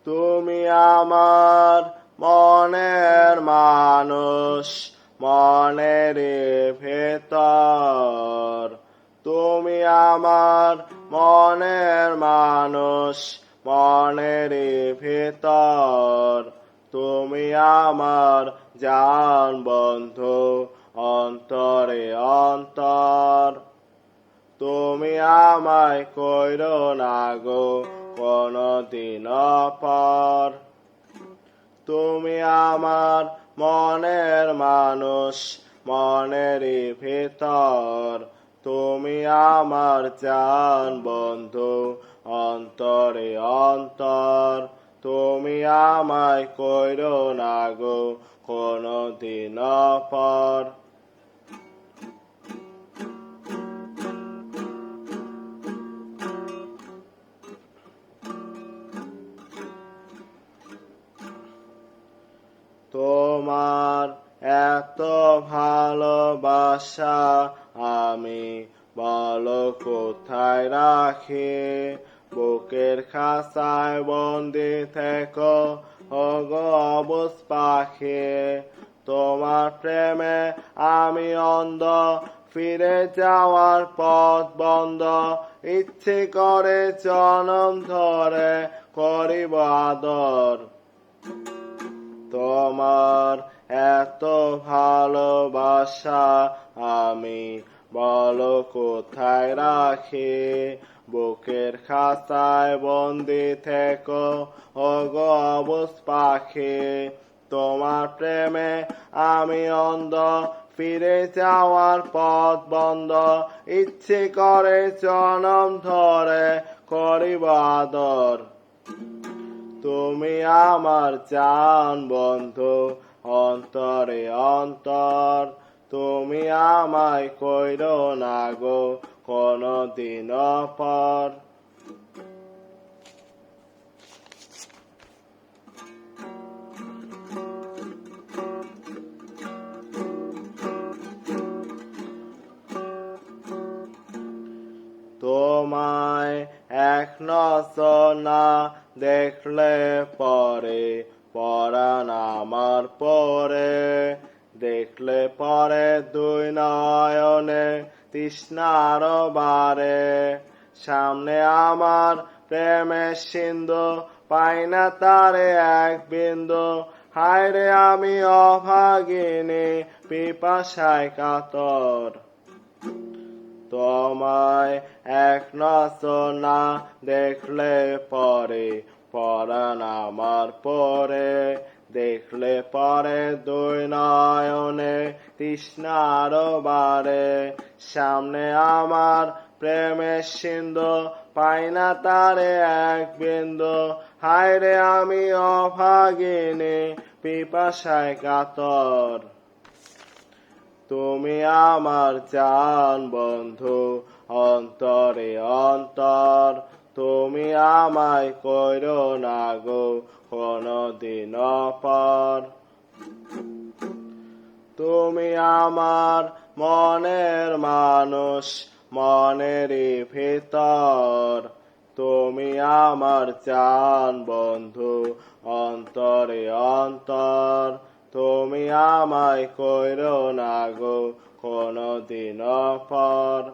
তুমি আমার মনের মানুষ, মনের ভেতর। তুমি আমার মনের মানুষ, মনের ভেতর। তুমি আমার জান বন্ধু, অন্তরে অন্তর। তুমি আমায় কইরো না গো কোনদিন পর। তুমি আমার মনের মানুষ, মনের ভেতর। তুমি আমার জান বন্ধু, অন্তরে অন্তর। তুমি আমায় কইরো না গো কোনদিন পর। তোমার এত ভালোবাসা আমি বলো কোথায় রাখি। বুকের খাঁচায় বন্দি থেকো ওগো অবুঝ পাখি। তোমার প্রেমে আমি অন্ধ, ফিরে যাওয়ার পথ বন্ধ। ইচ্ছে করে জনম ধরে করিব আদর। তোমার এত ভালোবাসা আমি বলো কোথায় রাখি। বুকের খাঁচায় বন্দি থেকো ওগো অবুঝ পাখি। তোমার প্রেমে আমি অন্ধ, ফিরে যাওয়ার পথ বন্ধ। ইচ্ছে করে জনম ধরে করিব আদর। তুমি আমার জান বন্ধু, অন্তরে অন্তর। তুমি আমায় কইরো না গো কোনদিন পর। তোমায় এক নজর না দেখলে পরে পরাণ আমার পরে। দেখলে পরে দুই নয়নে তৃষ্ণার বারে। সামনে আমার প্রেমের সিন্ধু, পাই না তারে এক বিন্দু। হায়রে আমি অভাগিনী, পিপাসায় কাতর। তোমায় এক নজর না দেখলে পরে পরাণ আমার পরে। দেখলে পরে দুই নয়নে তৃষ্ণার বারে। সামনে আমার প্রেমের সিন্ধু, পাই না তারে এক বিন্দু। হায়রে আমি অভাগিনী, পিপাসায় কাতর। তুমি আমার জান বন্ধু, অন্তরে অন্তর। তুমি আমায় কইরো না গো কোনদিন পর। তুমি আমার মনের মানুষ, মনের ভেতর। তুমি আমার জান বন্ধু, অন্তরে অন্তর। তুমি আমায় কইরো না গো কোনদিন পর।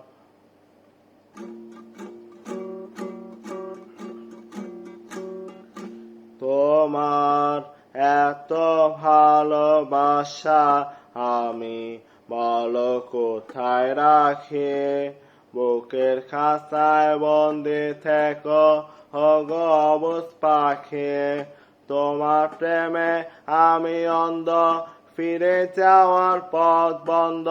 তোমার এত ভালোবাসা আমি বলো কোথায় রাখি। বুকের খাঁচায় বন্দি থেকো ওগো অবুঝ পাখি। তোমার প্রেমে আমি অন্ধ, ফিরে যাওয়ার পথ বন্ধ।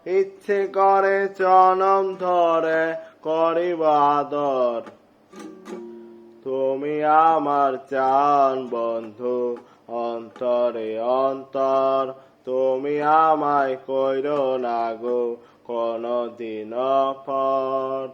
ইচ্ছে করে জনম ধরে করিব আদর। তুমি আমার জান বন্ধু, অন্তরে অন্তর। তুমি আমায় কইরো না গো কোনদিন পর।